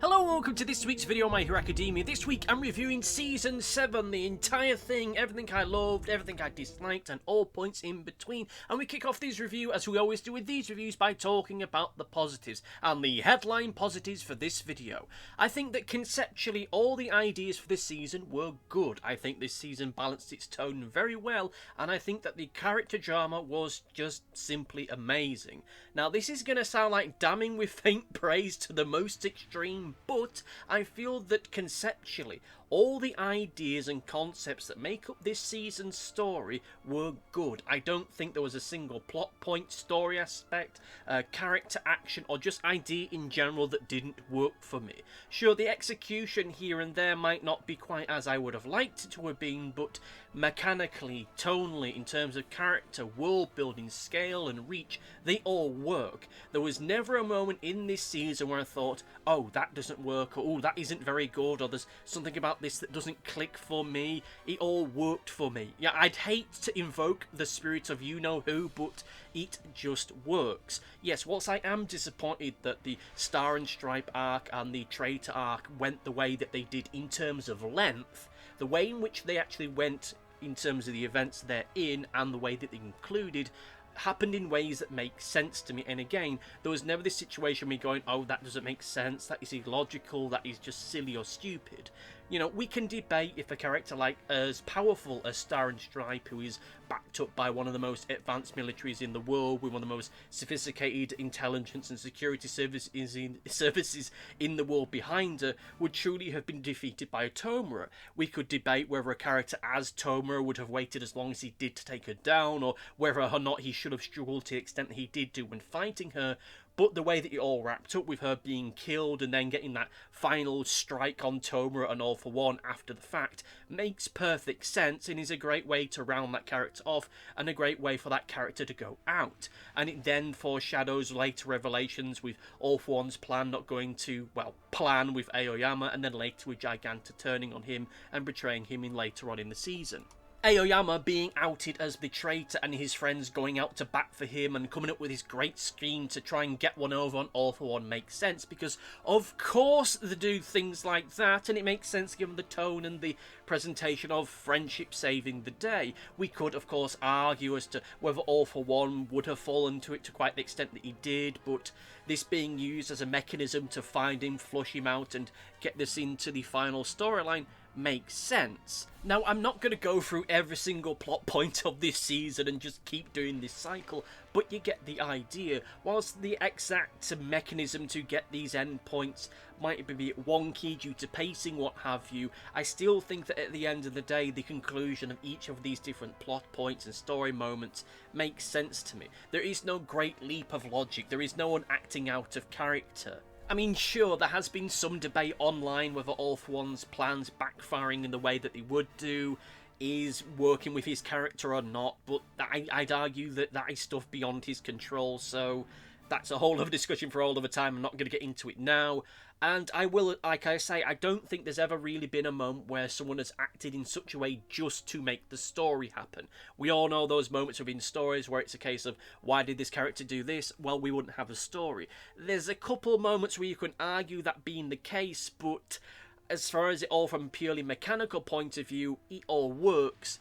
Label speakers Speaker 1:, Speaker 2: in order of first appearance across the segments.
Speaker 1: Hello and welcome to this week's video on My Hero Academia. This week I'm reviewing Season 7, the entire thing, everything I loved, everything I disliked, and all points in between. And we kick off these review, as we always do with these reviews, by talking about the positives, and the headline positives for this video. I think that conceptually all the ideas for this season were good. I think this season balanced its tone very well, and I think that the character drama was just simply amazing. Now this is going to sound like damning with faint praise to the most extreme, but I feel that conceptually all the ideas and concepts that make up this season's story were good. I don't think there was a single plot point, story aspect, character action, or just idea in general that didn't work for me. Sure, the execution here and there might not be quite as I would have liked it to have been, but mechanically, tonally, in terms of character, world building, scale and reach, they all work. There was never a moment in this season where I thought, oh, that doesn't work, or oh, that isn't very good, or there's something about this that doesn't click for me. It all worked for me. Yeah, I'd hate to invoke the spirit of you-know-who, but it just works. Yes, whilst I am disappointed that the Star and Stripe arc and the Traitor arc went the way that they did in terms of length, the way in which they actually went in terms of the events they're in and the way that they included happened in ways that make sense to me. And again, there was never this situation me going, oh, that doesn't make sense, that is illogical, that is just silly or stupid. You know, we can debate if a character like as powerful as Star and Stripe, who is backed up by one of the most advanced militaries in the world, with one of the most sophisticated intelligence and security services in the world behind her, would truly have been defeated by a Tomura. We could debate whether a character as Tomura would have waited as long as he did to take her down, or whether or not he should have struggled to the extent that he did do when fighting her. But the way that it all wrapped up with her being killed and then getting that final strike on Tomura and All For One after the fact makes perfect sense and is a great way to round that character off and a great way for that character to go out. And it then foreshadows later revelations with All For One's plan not going to, well, plan with Aoyama, and then later with Giganta turning on him and betraying him later on in the season. Aoyama being outed as the traitor and his friends going out to bat for him and coming up with his great scheme to try and get one over on All For One makes sense, because of course they do things like that, and it makes sense given the tone and the presentation of friendship saving the day. We could of course argue as to whether All For One would have fallen to it to quite the extent that he did, but this being used as a mechanism to find him, flush him out and get this into the final storyline makes sense. Now, I'm not going to go through every single plot point of this season and just keep doing this cycle, but you get the idea. Whilst the exact mechanism to get these endpoints might be a bit wonky due to pacing, what have you, I still think that at the end of the day, the conclusion of each of these different plot points and story moments makes sense to me. There is no great leap of logic. There is no one acting out of character. I mean, sure, there has been some debate online whether All For One's plans backfiring in the way that they would do is working with his character or not, but I'd argue that that is stuff beyond his control, so that's a whole other discussion for all other time. I'm not going to get into it now. And I will, like I say, I don't think there's ever really been a moment where someone has acted in such a way just to make the story happen. We all know those moments within stories where it's a case of, why did this character do this? Well, we wouldn't have a story. There's a couple moments where you can argue that being the case, but as far as it all from a purely mechanical point of view, it all works.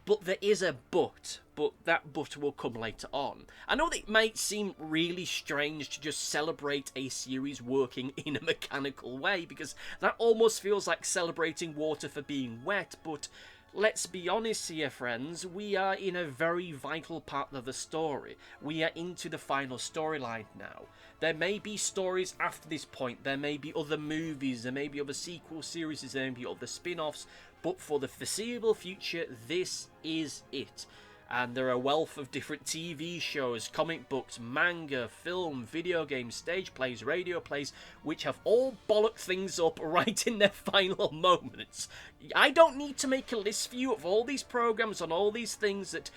Speaker 1: But there is a but that but will come later on. I know that it might seem really strange to just celebrate a series working in a mechanical way, because that almost feels like celebrating water for being wet, but let's be honest here, friends, we are in a very vital part of the story. We are into the final storyline now. There may be stories after this point, there may be other movies, there may be other sequel series, there may be other spin-offs, but for the foreseeable future, this is it. And there are a wealth of different TV shows, comic books, manga, film, video games, stage plays, radio plays, which have all bollocked things up right in their final moments. I don't need to make a list for you of all these programs and all these things that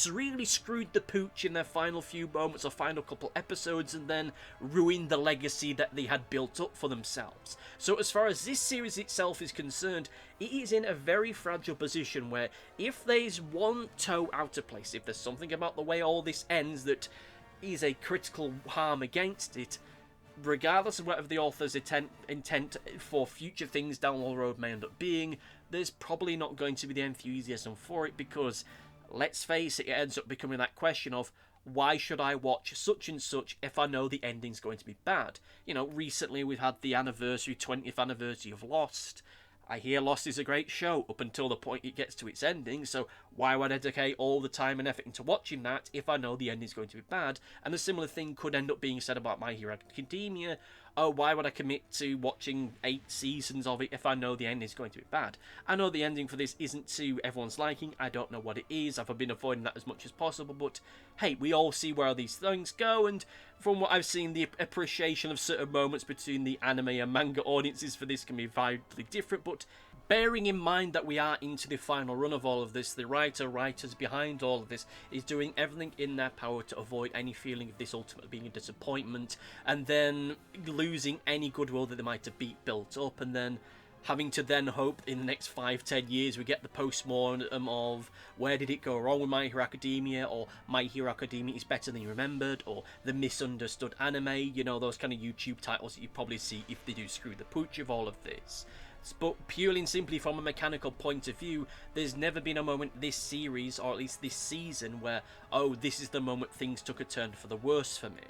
Speaker 1: really screwed the pooch in their final few moments or final couple episodes and then ruined the legacy that they had built up for themselves. So as far as this series itself is concerned, it is in a very fragile position where if there's one toe out of place, if there's something about the way all this ends that is a critical harm against it, regardless of whatever the author's intent for future things down the road may end up being, there's probably not going to be the enthusiasm for it, because, let's face it, it ends up becoming that question of, why should I watch such and such if I know the ending's going to be bad? You know, recently we've had the 20th anniversary of Lost. I hear Lost is a great show up until the point it gets to its ending, so why would I dedicate all the time and effort into watching that if I know the ending's going to be bad? And a similar thing could end up being said about My Hero Academia. Oh, why would I commit to watching 8 seasons of it if I know the ending is going to be bad? I know the ending for this isn't to everyone's liking. I don't know what it is. I've been avoiding that as much as possible. But hey, we all see where these things go. And from what I've seen, the appreciation of certain moments between the anime and manga audiences for this can be widely different. But bearing in mind that we are into the final run of all of this, the writers behind all of this is doing everything in their power to avoid any feeling of this ultimately being a disappointment, and then losing any goodwill that they might have built up, and then having to then hope in the next 5-10 years we get the post-mortem of where did it go wrong with My Hero Academia, or My Hero Academia is better than you remembered, or the misunderstood anime, you know, those kind of YouTube titles that you probably see if they do screw the pooch of all of this. But purely and simply from a mechanical point of view, there's never been a moment this series, or at least this season, where, oh, this is the moment things took a turn for the worse for me.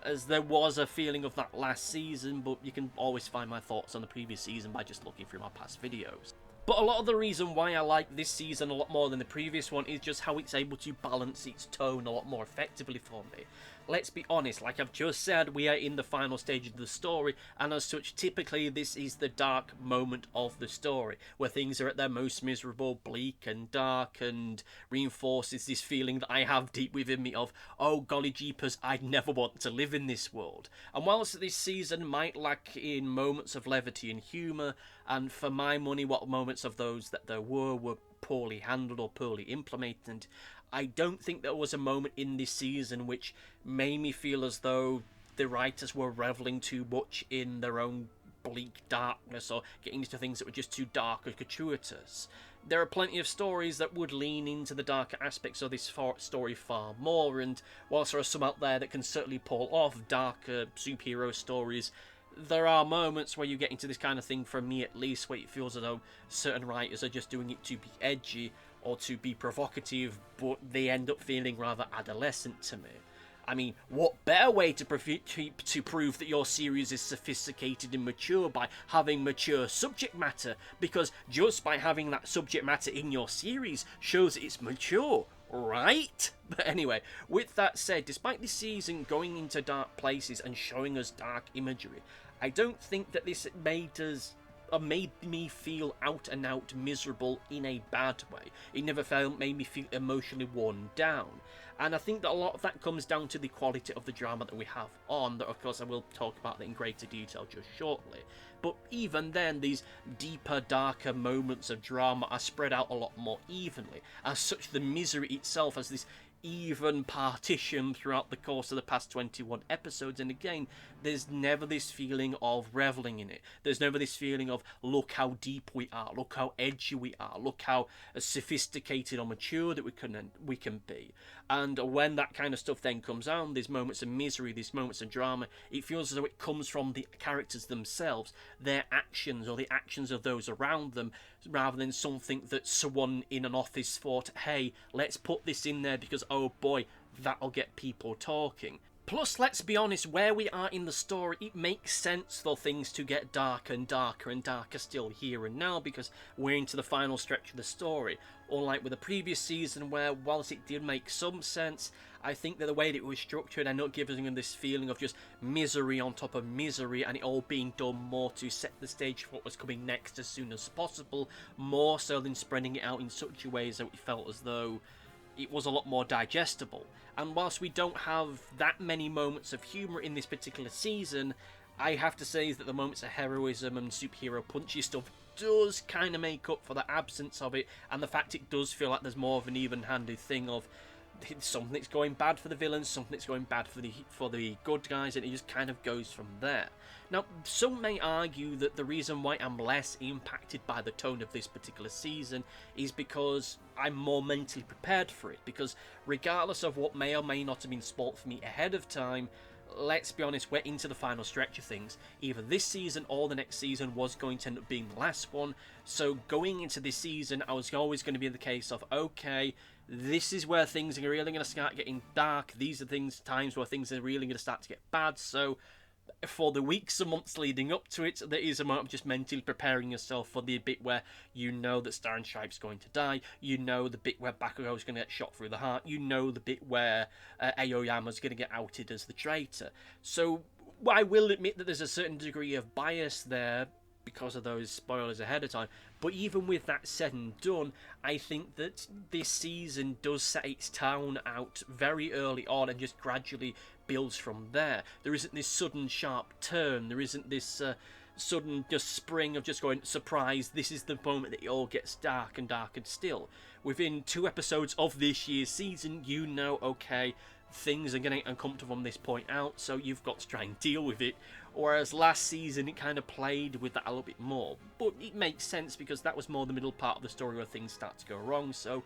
Speaker 1: As there was a feeling of that last season, but you can always find my thoughts on the previous season by just looking through my past videos. But a lot of the reason why I like this season a lot more than the previous one is just how it's able to balance its tone a lot more effectively for me. Let's be honest, like I've just said, we are in the final stage of the story, and as such, typically this is the dark moment of the story, where things are at their most miserable, bleak and dark, and reinforces this feeling that I have deep within me of, oh golly jeepers, I'd never want to live in this world. And whilst this season might lack in moments of levity and humour, and for my money what moments of those that there were poorly handled or poorly implemented, I don't think there was a moment in this season which made me feel as though the writers were reveling too much in their own bleak darkness, or getting into things that were just too dark or gratuitous. There are plenty of stories that would lean into the darker aspects of this story far more, and whilst there are some out there that can certainly pull off darker superhero stories, there are moments where you get into this kind of thing, for me at least, where it feels as though certain writers are just doing it to be edgy or to be provocative, but they end up feeling rather adolescent to me. I mean, what better way to prove that your series is sophisticated and mature by having mature subject matter? Because just by having that subject matter in your series shows it's mature, right? But anyway, with that said, despite this season going into dark places and showing us dark imagery, I don't think that this made me feel out and out miserable in a bad way. It never made me feel emotionally worn down. And I think that a lot of that comes down to the quality of the drama that we have on, that of course I will talk about that in greater detail just shortly. But even then, these deeper, darker moments of drama are spread out a lot more evenly. As such, the misery itself has this even partition throughout the course of the past 21 episodes, and again, there's never this feeling of reveling in it. There's never this feeling of, look how deep we are, look how edgy we are, look how sophisticated or mature that we can be. And when that kind of stuff then comes out, these moments of misery, these moments of drama, it feels as though it comes from the characters themselves, their actions or the actions of those around them, rather than something that someone in an office thought, hey, let's put this in there because, oh boy, that'll get people talking. Plus, let's be honest, where we are in the story, it makes sense for things to get darker and darker and darker still here and now, because we're into the final stretch of the story. Unlike with the previous season, where whilst it did make some sense, I think that the way that it was structured ended up giving them this feeling of just misery on top of misery, and it all being done more to set the stage for what was coming next as soon as possible, more so than spreading it out in such a way that it felt as though it was a lot more digestible. And whilst we don't have that many moments of humour in this particular season, I have to say that the moments of heroism and superhero punchy stuff does kind of make up for the absence of it, and the fact it does feel like there's more of an even-handed thing of something that's going bad for the villains, something that's going bad for the good guys, and it just kind of goes from there. Now, some may argue that the reason why I'm less impacted by the tone of this particular season is because I'm more mentally prepared for it, because regardless of what may or may not have been spoilt for me ahead of time, let's be honest, we're into the final stretch of things. Either this season or the next season was going to end up being the last one. So going into this season, I was always going to be in the case of, okay, this is where things are really going to start getting dark. These are times where things are really going to start to get bad. So for the weeks and months leading up to it, there is a moment of just mentally preparing yourself for the bit where you know that Star and Stripe's going to die, you know the bit where Bakugo's going to get shot through the heart, you know the bit where Aoyama's going to get outed as the traitor. So I will admit that there's a certain degree of bias there because of those spoilers ahead of time, but even with that said and done, I think that this season does set its tone out very early on and just gradually builds from there. There isn't this sudden sharp turn, there isn't this sudden just spring of just going, surprise, this is the moment that it all gets dark and still. Within 2 episodes of this year's season, you know, okay, things are getting uncomfortable from this point out, so you've got to try and deal with it. Whereas last season, it kind of played with that a little bit more. But it makes sense because that was more the middle part of the story where things start to go wrong, so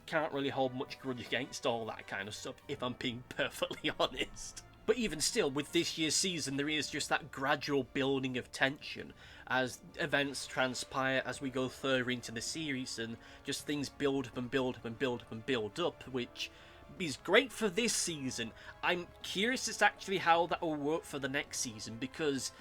Speaker 1: can't really hold much grudge against all that kind of stuff, if I'm being perfectly honest. But even still, with this year's season, there is just that gradual building of tension as events transpire as we go further into the series, and just things build up and build up and build up and build up, which is great for this season. I'm curious as to actually how that will work for the next season, because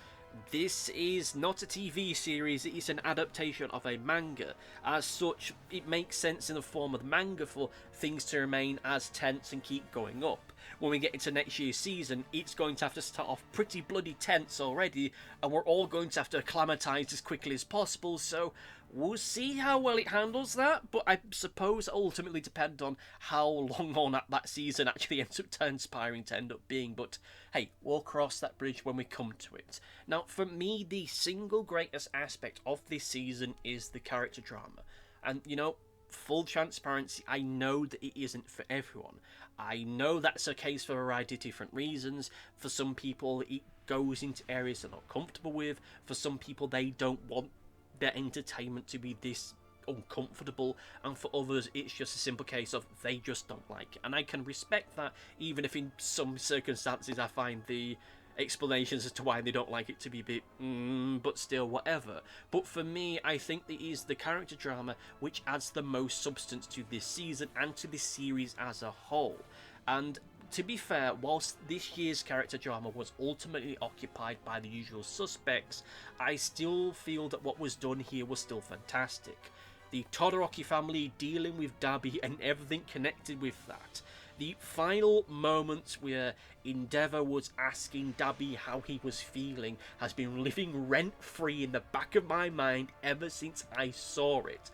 Speaker 1: this is not a TV series, it is an adaptation of a manga. As such, it makes sense in the form of the manga for things to remain as tense and keep going up. When we get into next year's season, it's going to have to start off pretty bloody tense already, and we're all going to have to acclimatise as quickly as possible, so we'll see how well it handles that, but I suppose ultimately depend on how long on that season actually ends up transpiring to end up being, but hey, we'll cross that bridge when we come to it. Now, for me, the single greatest aspect of this season is the character drama, and you know, full transparency, I know that it isn't for everyone. I know that's a case for a variety of different reasons. For some people, it goes into areas they're not comfortable with. For some people, they don't want their entertainment to be this uncomfortable, and for others it's just a simple case of they just don't like it. And I can respect that, even if in some circumstances I find the explanations as to why they don't like it to be a bit but still whatever. But for me, I think it is the character drama which adds the most substance to this season and to this series as a whole. And to be fair, whilst this year's character drama was ultimately occupied by the usual suspects, I still feel that what was done here was still fantastic. The Todoroki family dealing with Dabi and everything connected with that. The final moments where Endeavour was asking Dabi how he was feeling has been living rent-free in the back of my mind ever since I saw it.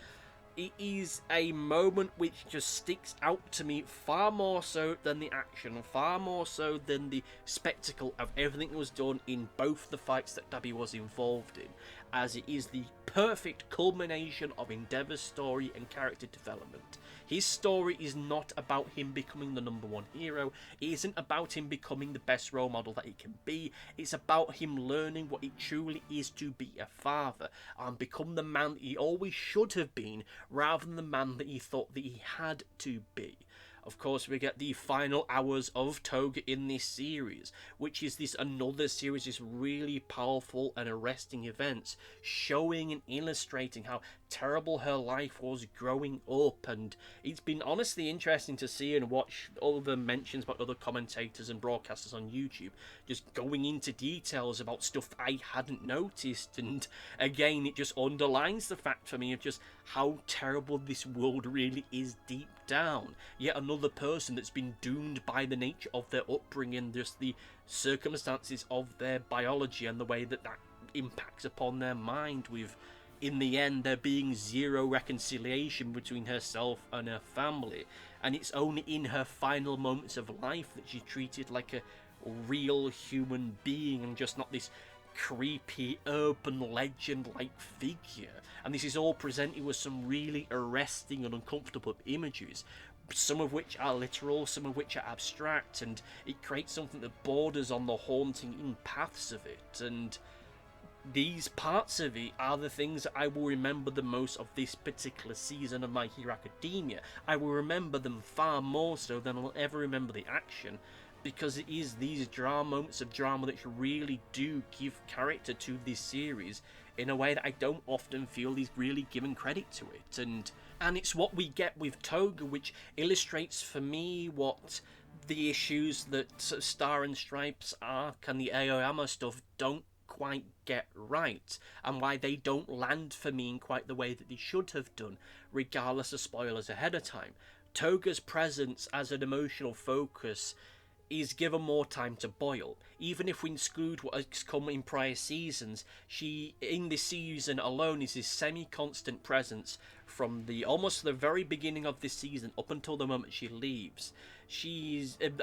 Speaker 1: It is a moment which just sticks out to me far more so than the action, far more so than the spectacle of everything that was done in both the fights that Dabi was involved in, as it is the perfect culmination of Endeavour's story and character development. His story is not about him becoming the #1 hero, it isn't about him becoming the best role model that he can be, it's about him learning what it truly is to be a father, and become the man that he always should have been, rather than the man that he thought that he had to be. Of course, we get the final hours of Toga in this series, which is another series of really powerful and arresting events, showing and illustrating how terrible her life was growing up. And it's been honestly interesting to see and watch all the mentions by other commentators and broadcasters on YouTube, just going into details about stuff I hadn't noticed. And again, it just underlines the fact for me of just how terrible this world really is deep down. Yet another person that's been doomed by the nature of their upbringing, just the circumstances of their biology and the way that impacts upon their mind, with in the end there being zero reconciliation between herself and her family, and it's only in her final moments of life that she's treated like a real human being and just not this creepy urban legend-like figure. And this is all presented with some really arresting and uncomfortable images, some of which are literal, some of which are abstract, and it creates something that borders on the haunting in paths of it. And these parts of it are the things that I will remember the most of this particular season of My Hero Academia. I will remember them far more so than I'll ever remember the action, because it is these moments of drama that really do give character to this series in a way that I don't often feel is really given credit to it. And it's what we get with Toga, which illustrates for me what the issues that Star and Stripes arc and the Aoyama stuff don't quite get right, and why they don't land for me in quite the way that they should have done, regardless of spoilers ahead of time. Toga's presence as an emotional focus is given more time to boil. Even if we exclude what has come in prior seasons, she, in this season alone, is this semi-constant presence from almost the very beginning of this season up until the moment she leaves.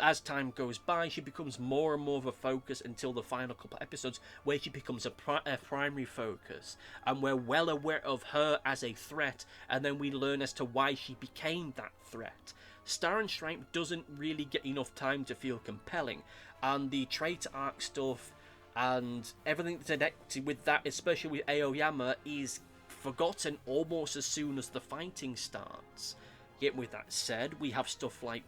Speaker 1: As time goes by, she becomes more and more of a focus until the final couple episodes, where she becomes a primary focus, and we're well aware of her as a threat, and then we learn as to why she became that threat. Star and Stripe doesn't really get enough time to feel compelling, and the traitor arc stuff and everything that's connected with that, especially with Aoyama, is forgotten almost as soon as the fighting starts. Yet with that said, we have stuff like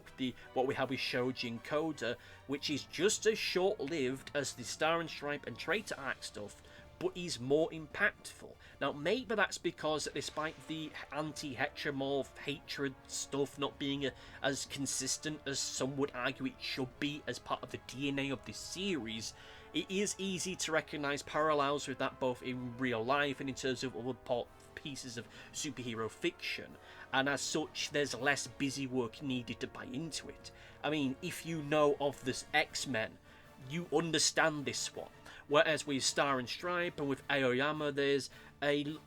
Speaker 1: what we have with Shoji and Coda, which is just as short-lived as the Star and Stripe and traitor arc stuff, but is more impactful. Now, maybe that's because, despite the anti-heteromorph hatred stuff not being as consistent as some would argue it should be as part of the DNA of this series, it is easy to recognise parallels with that both in real life and in terms of other pieces of superhero fiction, and as such, there's less busy work needed to buy into it. I mean, if you know of this X-Men, you understand this one. Whereas with Star and Stripe and with Aoyama, there's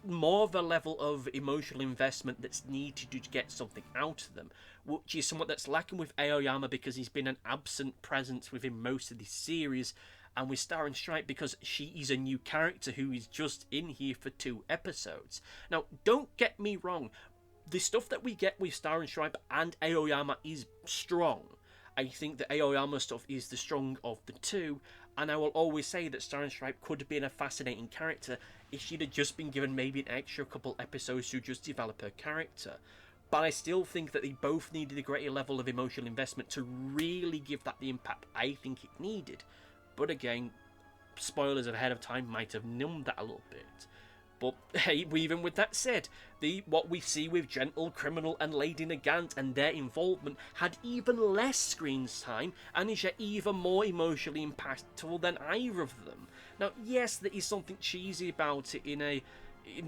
Speaker 1: more of a level of emotional investment that's needed to get something out of them, which is somewhat that's lacking with Aoyama because he's been an absent presence within most of this series, and with Star and Stripe because she is a new character who is just in here for 2 episodes. Now, don't get me wrong, the stuff that we get with Star and Stripe and Aoyama is strong. I think the Aoyama stuff is the strong of the two, and I will always say that Star and Stripe could have been a fascinating character if she'd have just been given maybe an extra couple episodes to just develop her character. But I still think that they both needed a greater level of emotional investment to really give that the impact I think it needed. But again, spoilers ahead of time might have numbed that a little bit. But hey, even with that said, what we see with Gentle, Criminal and Lady Nagant and their involvement had even less screen time and is yet even more emotionally impactful than either of them. Now, yes, there is something cheesy about it in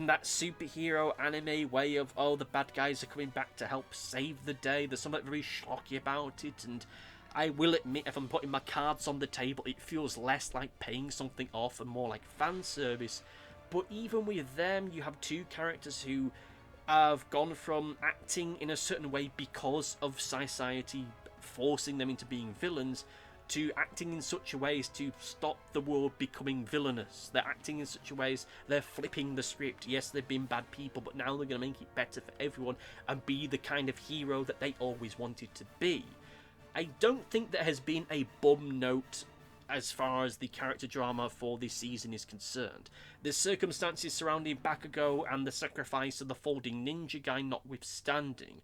Speaker 1: that superhero anime way of, oh, the bad guys are coming back to help save the day. There's something very schlocky about it, and I will admit, if I'm putting my cards on the table, it feels less like paying something off and more like fan service. But even with them, you have 2 characters who have gone from acting in a certain way because of society forcing them into being villains, to acting in such a way as to stop the world becoming villainous. They're acting in such a way as they're flipping the script. Yes, they've been bad people, but now they're going to make it better for everyone and be the kind of hero that they always wanted to be. I don't think there has been a bum note as far as the character drama for this season is concerned. The circumstances surrounding Bakugo and the sacrifice of the folding ninja guy notwithstanding,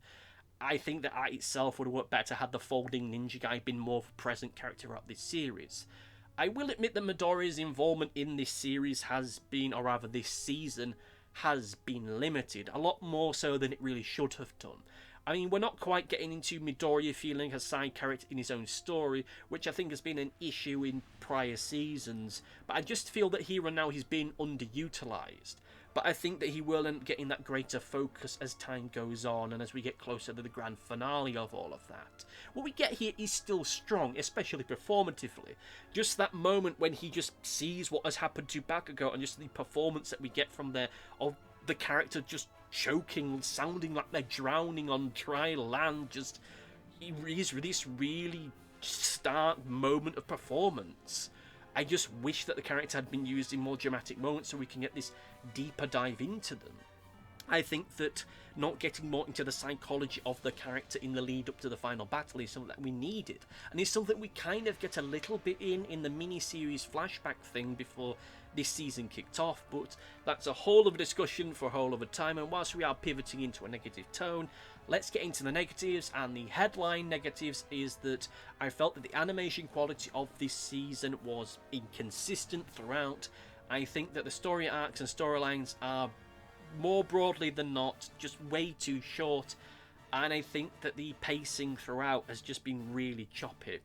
Speaker 1: I think that itself would have worked better had the folding ninja guy been more of a present character throughout this series. I will admit that Midoriya's involvement in this series this season has been limited, a lot more so than it really should have done. I mean, we're not quite getting into Midoriya feeling a side character in his own story, which I think has been an issue in prior seasons, but I just feel that here and now he's been underutilised. But I think that he will end up getting that greater focus as time goes on and as we get closer to the grand finale of all of that. What we get here is still strong, especially performatively. Just that moment when he just sees what has happened to Bakugo and just the performance that we get from there of the character just choking, sounding like they're drowning on dry land. Just, it is this really stark moment of performance. I just wish that the character had been used in more dramatic moments so we can get this deeper dive into them. I think that not getting more into the psychology of the character in the lead up to the final battle is something that we needed, and it's something we kind of get a little bit in the mini-series flashback thing before this season kicked off, but that's a whole other discussion for a whole other time. And whilst we are pivoting into a negative tone, let's get into the negatives. And the headline negatives is that I felt that the animation quality of this season was inconsistent throughout. I think that the story arcs and storylines are more broadly than not just way too short, and I think that the pacing throughout has just been really choppy.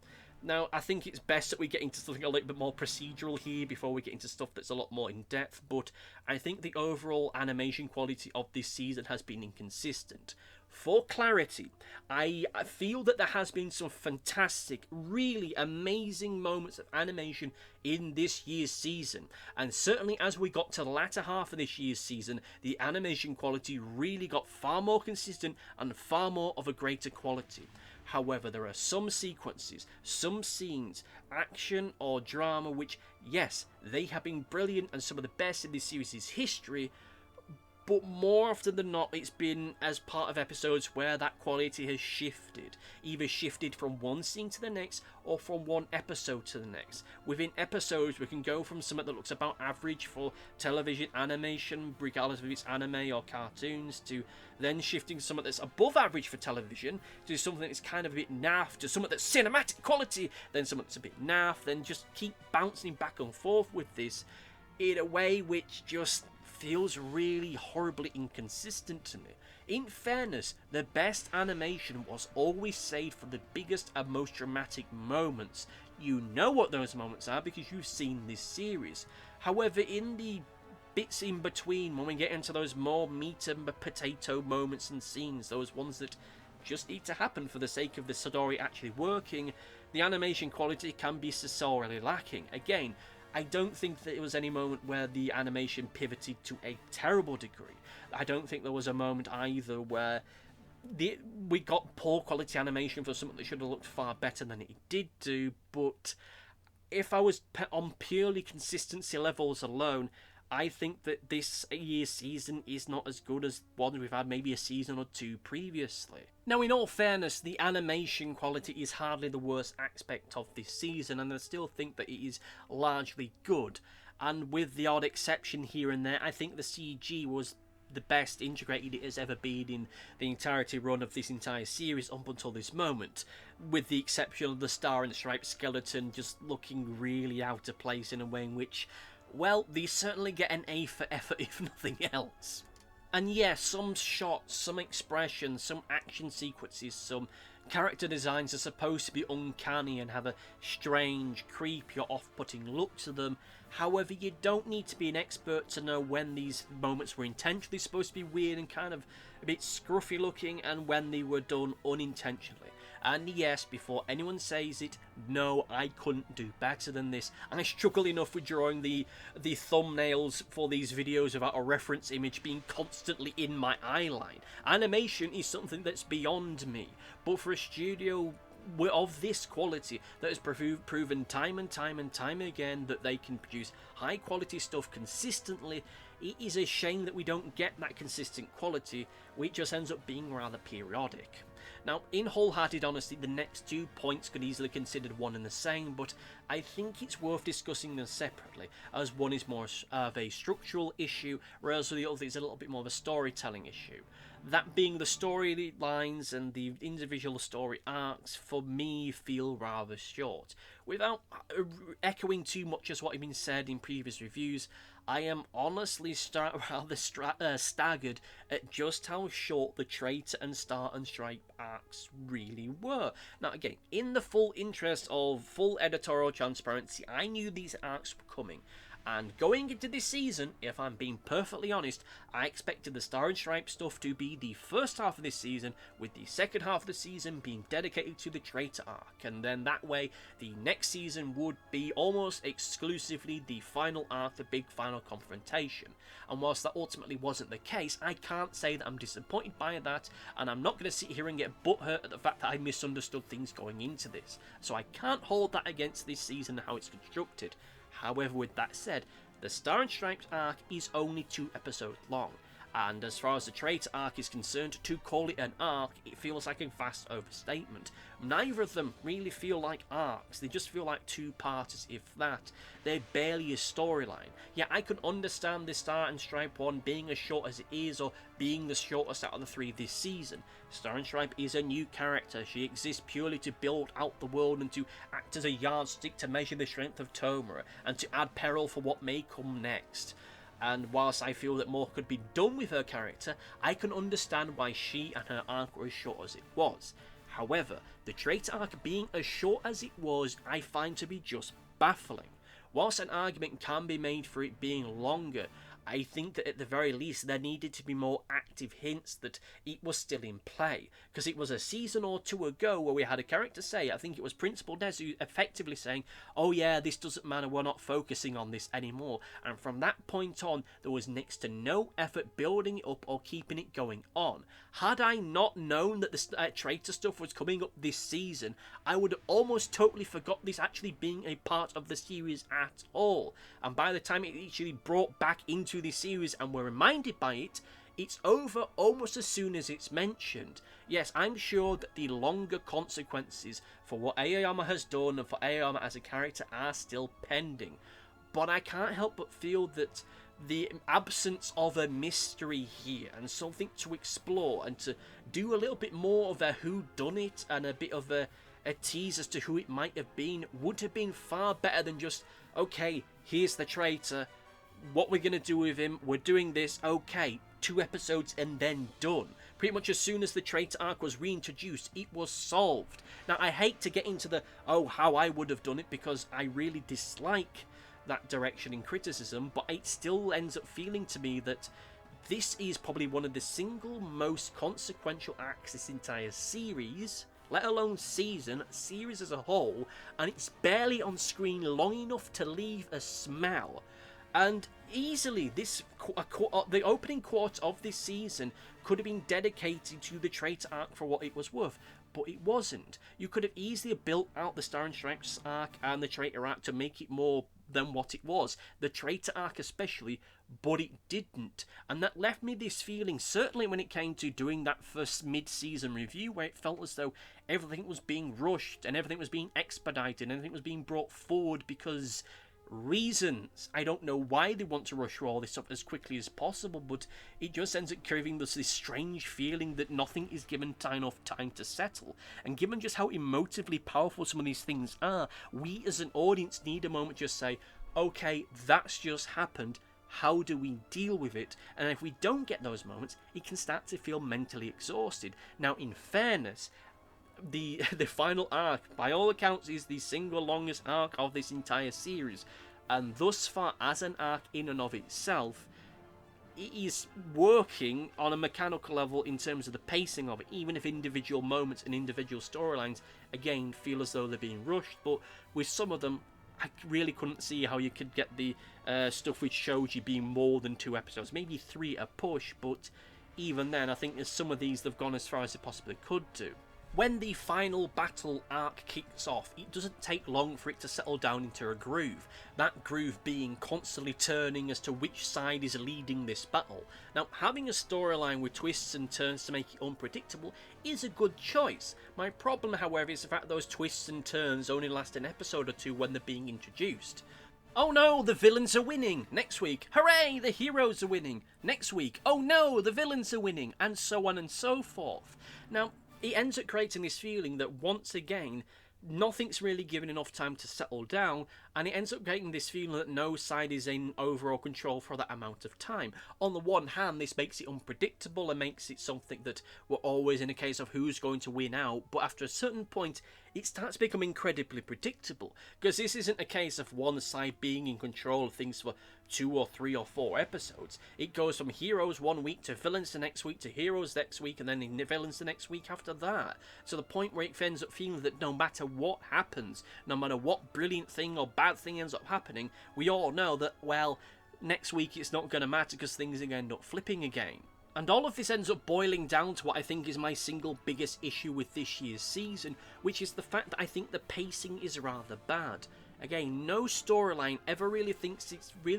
Speaker 1: Now, I think it's best that we get into something a little bit more procedural here before we get into stuff that's a lot more in-depth, but I think the overall animation quality of this season has been inconsistent. For clarity, I feel that there has been some fantastic, really amazing moments of animation in this year's season, and certainly as we got to the latter half of this year's season, the animation quality really got far more consistent and far more of a greater quality. However, there are some sequences, some scenes, action or drama which, yes, they have been brilliant and some of the best in this series' history, but more often than not it's been as part of episodes where that quality has shifted. Either shifted from one scene to the next or from one episode to the next. Within episodes we can go from something that looks about average for television animation, regardless of it's anime or cartoons, to then shifting to something that's above average for television, to something that's kind of a bit naff, to something that's cinematic quality, then something that's a bit naff, then just keep bouncing back and forth with this in a way which just feels really horribly inconsistent to me. In fairness, the best animation was always saved for the biggest and most dramatic moments. You know what those moments are because you've seen this series. However, in the bits in between, when we get into those more meat and potato moments and scenes, those ones that just need to happen for the sake of the story actually working, the animation quality can be sorely lacking. Again, I don't think that it was any moment where the animation pivoted to a terrible degree. I don't think there was a moment either where we got poor quality animation for something that should have looked far better than it did do, but if I was on purely consistency levels alone, I think that this year's season is not as good as ones we've had maybe a season or two previously. Now, in all fairness, the animation quality is hardly the worst aspect of this season, and I still think that it is largely good. And with the odd exception here and there, I think the CG was the best integrated it has ever been in the entirety run of this entire series up until this moment, with the exception of the Star and Striped skeleton just looking really out of place in a way in which, well, they certainly get an A for effort if nothing else. And yes, some shots, some expressions, some action sequences, some character designs are supposed to be uncanny and have a strange, creepy or off-putting look to them. However, you don't need to be an expert to know when these moments were intentionally supposed to be weird and kind of a bit scruffy looking and when they were done unintentionally. And yes, before anyone says it, no, I couldn't do better than this. I struggle enough with drawing the thumbnails for these videos without a reference image being constantly in my eyeline. Animation is something that's beyond me, but for a studio of this quality that has proven time and time again that they can produce high quality stuff consistently, it is a shame that we don't get that consistent quality, which just ends up being rather periodic. Now, in wholehearted honesty, the next 2 points could easily be considered one and the same, but I think it's worth discussing them separately, as one is more of a structural issue, whereas the other is a little bit more of a storytelling issue. That being the storylines and the individual story arcs, for me, feel rather short. Without echoing too much as what has been said in previous reviews, I am honestly rather staggered at just how short the Traitor and Star and Stripe arcs really were. Now again, in the full interest of full editorial transparency, I knew these arcs were coming. And going into this season, if I'm being perfectly honest, I expected the Star and Stripe stuff to be the first half of this season, with the second half of the season being dedicated to the Traitor arc, and then that way the next season would be almost exclusively the final arc, the big final confrontation. And whilst that ultimately wasn't the case, I can't say that I'm disappointed by that, and I'm not going to sit here and get butthurt at the fact that I misunderstood things going into this. So I can't hold that against this season and how it's constructed. However, with that said, the Star and Stripes arc is only 2 episodes long, And as far as the traitor arc is concerned, to call it an arc, it feels like a vast overstatement. Neither of them really feel like arcs, they just feel like two-parters, if that. They're barely a storyline. Yeah, I can understand the Star and Stripe one being as short as it is, or being the shortest out of the 3 this season. Star and Stripe is a new character, she exists purely to build out the world and to act as a yardstick to measure the strength of Tomura, and to add peril for what may come next. And whilst I feel that more could be done with her character, I can understand why she and her arc were as short as it was. However, the traitor arc being as short as it was, I find to be just baffling. Whilst an argument can be made for it being longer, I think that at the very least there needed to be more active hints that it was still in play. Because it was a season or 2 ago where we had a character say, I think it was Principal Nezu effectively saying, oh yeah, this doesn't matter, we're not focusing on this anymore. And from that point on, there was next to no effort building it up or keeping it going on. Had I not known that the traitor stuff was coming up this season, I would have almost totally forgot this actually being a part of the series at all. And by the time it actually brought back into the series and were reminded by it, it's over almost as soon as it's mentioned. Yes, I'm sure that the longer consequences for what Aoyama has done and for Aoyama as a character are still pending. But I can't help but feel that the absence of a mystery here and something to explore and to do a little bit more of a whodunit and a bit of a tease as to who it might have been would have been far better than just, okay, here's the traitor, what we're going to do with him, we're doing this, okay, 2 episodes and then done. Pretty much as soon as the traitor arc was reintroduced, it was solved. Now, I hate to get into the, oh, how I would have done it, because I really dislike that direction in criticism, but it still ends up feeling to me that this is probably one of the single most consequential arcs this entire series, let alone series as a whole, and it's barely on screen long enough to leave a smell. And easily, the opening quarter of this season could have been dedicated to the traitor arc for what it was worth, but it wasn't. You could have easily built out the Star and Stripes arc and the traitor arc to make it more than what it was, the traitor arc especially, but it didn't. And that left me this feeling, certainly when it came to doing that first mid-season review, where it felt as though everything was being rushed and everything was being expedited and everything was being brought forward because reasons. I don't know why they want to rush through all this stuff as quickly as possible, but it just ends up giving us this strange feeling that nothing is given enough time to settle. And given just how emotively powerful some of these things are, we as an audience need a moment to just say, okay, that's just happened, how do we deal with it? And if we don't get those moments, it can start to feel mentally exhausted. Now, in fairness, the final arc, by all accounts, is the single longest arc of this entire series, and thus far, as an arc in and of itself, it is working on a mechanical level in terms of the pacing of it, even if individual moments and individual storylines again feel as though they're being rushed. But with some of them, I really couldn't see how you could get the stuff which showed you being more than 2 episodes, maybe 3 a push, but even then I think there's some of these they've gone as far as they possibly could do. When the final battle arc kicks off, it doesn't take long for it to settle down into a groove, that groove being constantly turning as to which side is leading this battle. Now, having a storyline with twists and turns to make it unpredictable is a good choice. My problem, however, is the fact that those twists and turns only last an episode or 2 when they're being introduced. Oh no, the villains are winning! Next week, hooray, the heroes are winning! Next week, oh no, the villains are winning! And so on and so forth. Now, it ends up creating this feeling that once again, nothing's really given enough time to settle down, and it ends up creating this feeling that no side is in overall control for that amount of time. On the one hand, this makes it unpredictable and makes it something that we're always in a case of who's going to win out, but after a certain point, it starts to become incredibly predictable, because this isn't a case of one side being in control of things for 2 or 3 or 4 episodes. It goes from heroes one week to villains the next week to heroes next week and then villains the next week after that. To the point where it ends up feeling that no matter what happens, no matter what brilliant thing or bad thing ends up happening, we all know that, well, next week it's not going to matter because things are going to end up flipping again. And all of this ends up boiling down to what I think is my single biggest issue with this year's season, which is the fact that I think the pacing is rather bad. Again, no storyline ever really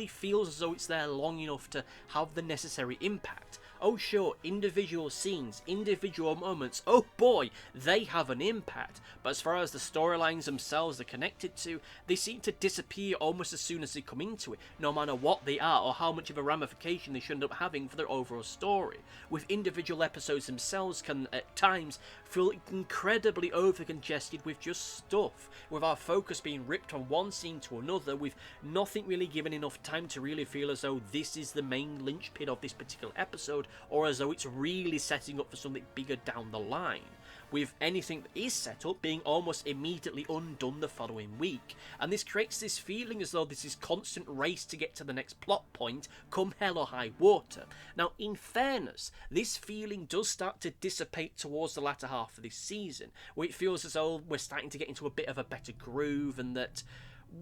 Speaker 1: feels as though it's there long enough to have the necessary impact. Oh sure, individual scenes, individual moments, oh boy, they have an impact. But as far as the storylines themselves are connected to, they seem to disappear almost as soon as they come into it, no matter what they are or how much of a ramification they should end up having for their overall story. With individual episodes themselves can, at times, feel incredibly over-congested with just stuff, with our focus being ripped from one scene to another, with nothing really given enough time to really feel as though this is the main linchpin of this particular episode, or as though it's really setting up for something bigger down the line, with anything that is set up being almost immediately undone the following week. And this creates this feeling as though this is constant race to get to the next plot point, come hell or high water. Now, in fairness, this feeling does start to dissipate towards the latter half of this season, where it feels as though we're starting to get into a bit of a better groove, and that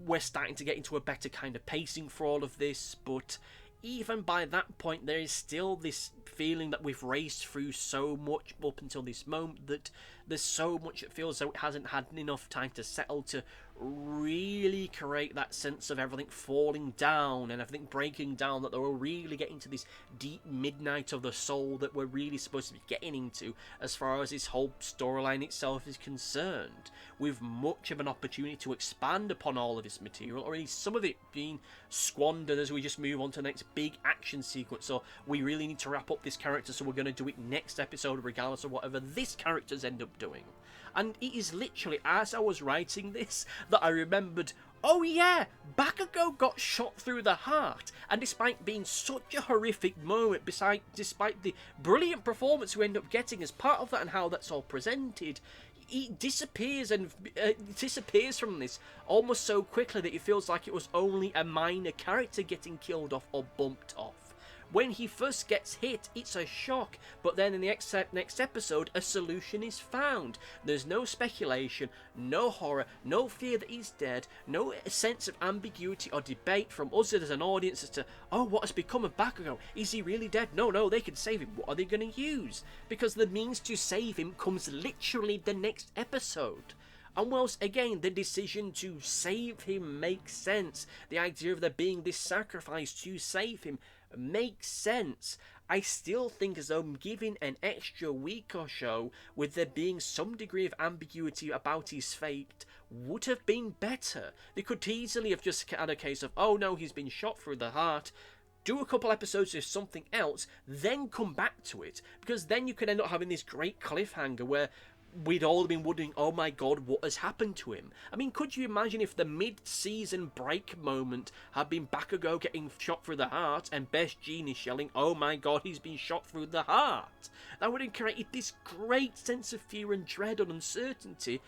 Speaker 1: we're starting to get into a better kind of pacing for all of this. But even by that point, there is still this feeling that we've raced through so much up until this moment, that there's so much it feels though it hasn't had enough time to settle to really create that sense of everything falling down and everything breaking down, that we're really getting to this deep midnight of the soul that we're really supposed to be getting into as far as this whole storyline itself is concerned, with much of an opportunity to expand upon all of this material, or at least some of it being squandered as we just move on to the next big action sequence. So we really need to wrap up this character, so we're going to do it next episode regardless of whatever this character's end up doing. And it is literally as I was writing this that I remembered, oh yeah, Bakugo got shot through the heart, and despite being such a horrific moment, despite the brilliant performance we end up getting as part of that and how that's all presented, it disappears from this almost so quickly that it feels like it was only a minor character getting killed off or bumped off. When he first gets hit, it's a shock, but then in the next episode, a solution is found. There's no speculation, no horror, no fear that he's dead, no sense of ambiguity or debate from us as an audience as to, oh, what has become of Bakugo? Is he really dead? No, they can save him. What are they going to use? Because the means to save him comes literally the next episode. And whilst, again, the decision to save him makes sense, the idea of there being this sacrifice to save him makes sense, I still think as though giving an extra week or so, with there being some degree of ambiguity about his fate, would have been better. They could easily have just had a case of, oh no, he's been shot through the heart, do a couple episodes of something else, then come back to it, because then you could end up having this great cliffhanger where we'd all been wondering, oh my god, what has happened to him? I mean, could you imagine if the mid-season break moment had been Bakugo getting shot through the heart and Best Jean yelling, oh my god, he's been shot through the heart? That would have created this great sense of fear and dread and uncertainty,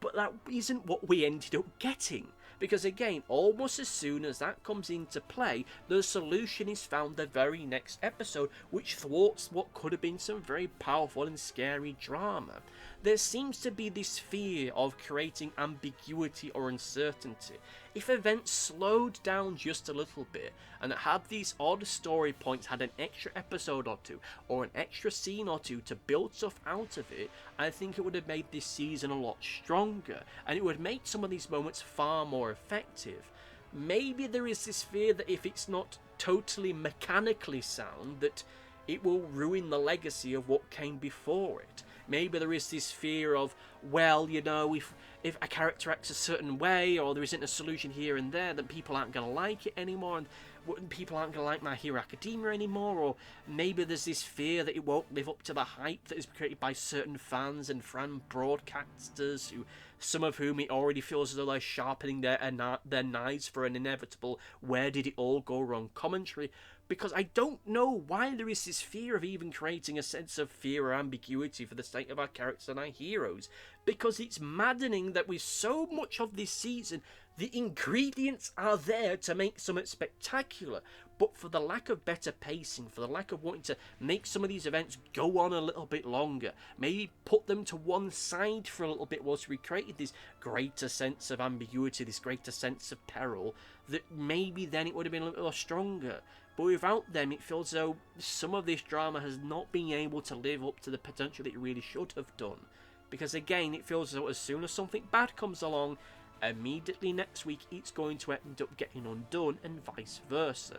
Speaker 1: but that isn't what we ended up getting. Because again, almost as soon as that comes into play, the solution is found the very next episode, which thwarts what could have been some very powerful and scary drama. There seems to be this fear of creating ambiguity or uncertainty. If events slowed down just a little bit, and had these odd story points had an extra episode or two, or an extra scene or two to build stuff out of it, I think it would have made this season a lot stronger, and it would make some of these moments far more effective. Maybe there is this fear that if it's not totally mechanically sound, that it will ruin the legacy of what came before it. Maybe there is this fear of, well, you know, if a character acts a certain way, or there isn't a solution here and there, then people aren't going to like it anymore, and people aren't going to like My Hero Academia anymore, or maybe there's this fear that it won't live up to the hype that is created by certain fans and fan broadcasters, some of whom it already feels as though they're sharpening their knives for an inevitable where did it all go wrong commentary. Because I don't know why there is this fear of even creating a sense of fear or ambiguity for the sake of our characters and our heroes. Because it's maddening that with so much of this season, the ingredients are there to make something spectacular. But for the lack of better pacing, for the lack of wanting to make some of these events go on a little bit longer, maybe put them to one side for a little bit whilst we created this greater sense of ambiguity, this greater sense of peril, that maybe then it would have been a little more stronger. But without them, it feels as though some of this drama has not been able to live up to the potential that it really should have done. Because again, it feels as though as soon as something bad comes along, immediately next week it's going to end up getting undone, and vice versa.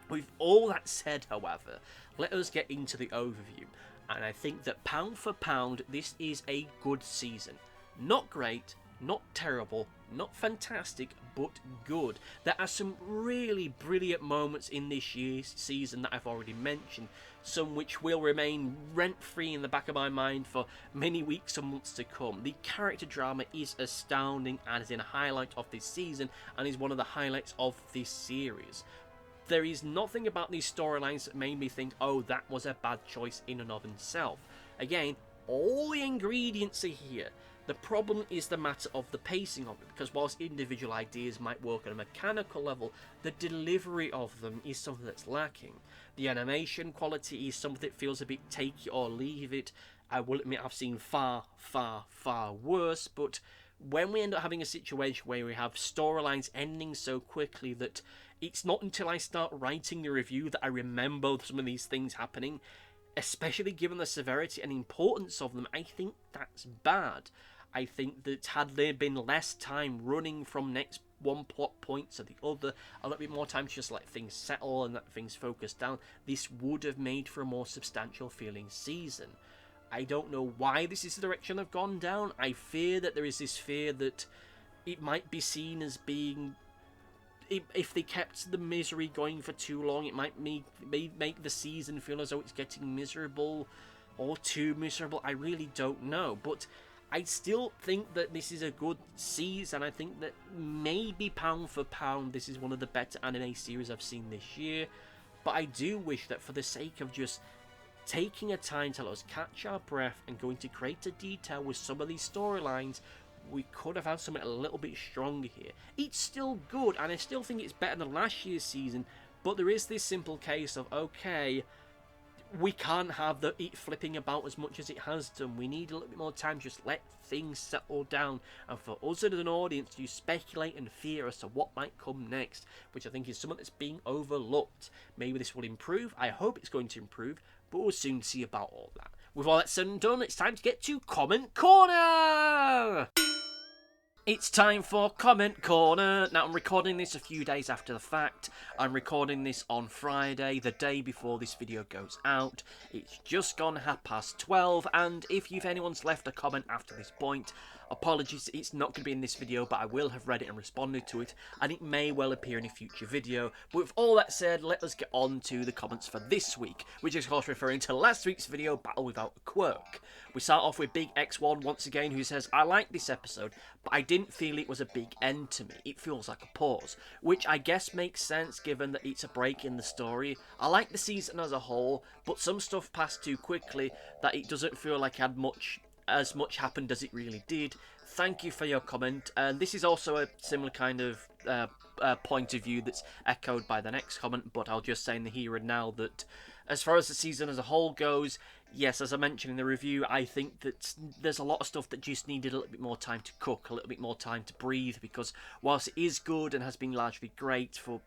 Speaker 1: With all that said, however, let us get into the overview. And I think that pound for pound, this is a good season. Not great, not terrible, not fantastic, but good. There are some really brilliant moments in this year's season that I've already mentioned, some which will remain rent-free in the back of my mind for many weeks and months to come. The character drama is astounding and is in a highlight of this season and is one of the highlights of this series. There is nothing about these storylines that made me think, oh, that was a bad choice in and of itself. Again, all the ingredients are here. The problem is the matter of the pacing of it, because whilst individual ideas might work on a mechanical level, the delivery of them is something that's lacking. The animation quality is something that feels a bit take it or leave it. I will admit I've seen far, far, far worse, but when we end up having a situation where we have storylines ending so quickly that it's not until I start writing the review that I remember some of these things happening, especially given the severity and importance of them, I think that's bad. I think that had there been less time running from next one plot point to the other, a little bit more time to just let things settle and let things focus down, this would have made for a more substantial feeling season. I don't know why this is the direction I've gone down. I fear that there is this fear that it might be seen as being, if they kept the misery going for too long, it might make the season feel as though it's getting miserable or too miserable. I really don't know, but I still think that this is a good season. I think that maybe pound for pound, this is one of the better anime series I've seen this year, but I do wish that for the sake of just taking a time to let us catch our breath and go into greater detail with some of these storylines, we could have had something a little bit stronger here. It's still good, and I still think it's better than last year's season, but there is this simple case of, okay, we can't have it flipping about as much as it has done. We need a little bit more time to just let things settle down, and for us as an audience to speculate and fear as to what might come next, which I think is something that's being overlooked. Maybe this will improve. I hope it's going to improve, but we'll soon see about all that. With all that said and done, it's time to get to Comment Corner! It's time for Comment Corner. Now, I'm recording this a few days after the fact. I'm recording this on Friday, the day before this video goes out. It's just gone 12:30, and if anyone's left a comment after this point, apologies, it's not going to be in this video, but I will have read it and responded to it, and it may well appear in a future video. But with all that said, let us get on to the comments for this week, which is of course referring to last week's video, Battle Without a Quirk. We start off with Big X1 once again, who says, I like this episode, but I didn't feel it was a big end to me. It feels like a pause, which I guess makes sense given that it's a break in the story. I like the season as a whole, but some stuff passed too quickly that it doesn't feel like it had as much happened as it really did. Thank you for your comment, and this is also a similar kind of point of view that's echoed by the next comment, but I'll just say in the here and now that as far as the season as a whole goes, yes, as I mentioned in the review, I think that there's a lot of stuff that just needed a little bit more time to cook, a little bit more time to breathe, because whilst it is good and has been largely great for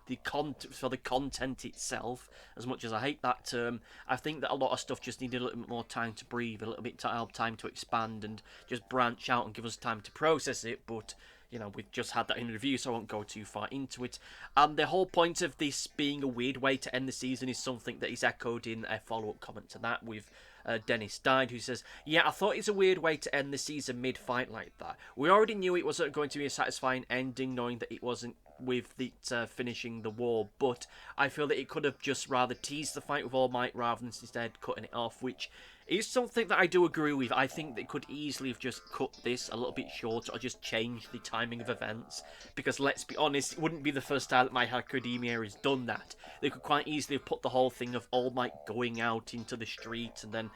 Speaker 1: the content itself, as much as I hate that term, I think that a lot of stuff just needed a little bit more time to breathe, a little bit of time to expand and just branch out and give us time to process it, but you know, we've just had that in review, so I won't go too far into it. And the whole point of this being a weird way to end the season is something that is echoed in a follow-up comment to that with Dennis Died, who says, yeah, I thought it's a weird way to end the season mid-fight like that. We already knew it wasn't going to be a satisfying ending, knowing that it wasn't with it finishing the war, but I feel that it could have just rather teased the fight with All Might rather than instead cutting it off, which is something that I do agree with. I think they could easily have just cut this a little bit shorter or just changed the timing of events, because let's be honest, it wouldn't be the first time that My Hero Academia has done that. They could quite easily have put the whole thing of All Might going out into the street and then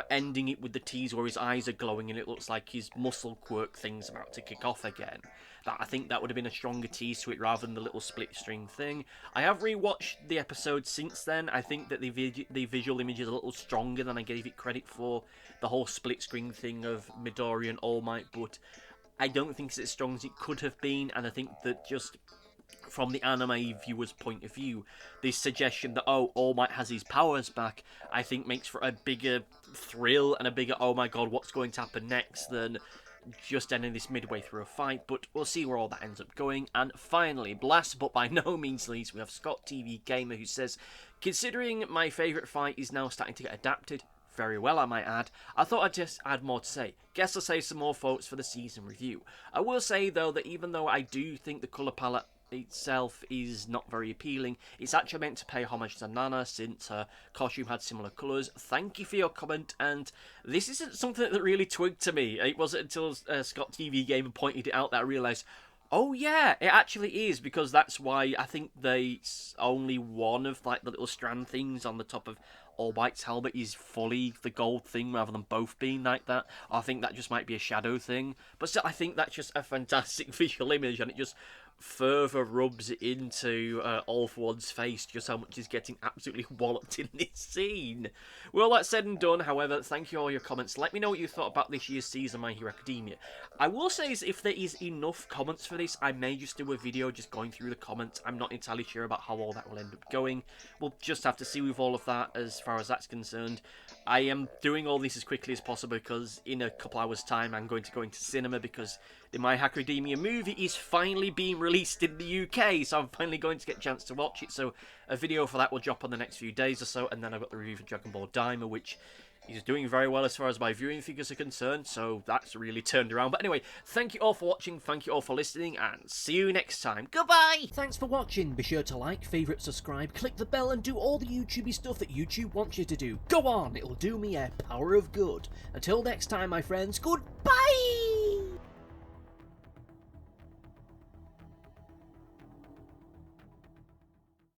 Speaker 1: ending it with the tease where his eyes are glowing and it looks like his muscle quirk thing's about to kick off again. I think that would have been a stronger tease to it rather than the little split string thing. I have rewatched the episode since then. I think that the visual image is a little stronger than I gave it credit for. The whole split screen thing of Midoriya and All Might, but I don't think it's as strong as it could have been, and I think that just from the anime viewer's point of view, this suggestion that, oh, All Might has his powers back, I think makes for a bigger thrill and a bigger, oh my god, what's going to happen next, than just ending this midway through a fight, but we'll see where all that ends up going. And finally, last but by no means least, we have Scott TV Gamer, who says, considering my favourite fight is now starting to get adapted, very well I might add, I thought I'd just add more to say. Guess I'll save some more thoughts for the season review. I will say though that even though I do think the colour palette itself is not very appealing, it's actually meant to pay homage to Nana since her costume had similar colours. Thank you for your comment, and this isn't something that really twigged to me. It wasn't until Scott TV Gamer pointed it out that I realised, oh yeah, it actually is, because that's why I think only one of like the little strand things on the top of All Might's helmet is fully the gold thing rather than both being like that. I think that just might be a shadow thing, but still, I think that's just a fantastic visual image, and it just further rubs into All For One's face just how much he's getting absolutely walloped in this scene. Well, that's said and done. However, thank you all your comments. Let me know what you thought about this year's season of My Hero Academia. I will say is if there is enough comments for this, I may just do a video just going through the comments. I'm not entirely sure about how all that will end up going. We'll just have to see with all of that as far as that's concerned. I am doing all this as quickly as possible because in a couple hours time I'm going to go into cinema because the My Hero Academia movie is finally being released in the UK, so I'm finally going to get a chance to watch it. So a video for that will drop on the next few days or so, and then I've got the review for Dragon Ball Daima, which is doing very well as far as my viewing figures are concerned, so that's really turned around. But anyway, thank you all for watching, thank you all for listening, and see you next time. Goodbye! Thanks for watching. Be sure to like, favourite, subscribe, click the bell, and do all the YouTubey stuff that YouTube wants you to do. Go on, it'll do me a power of good. Until next time, my friends, goodbye!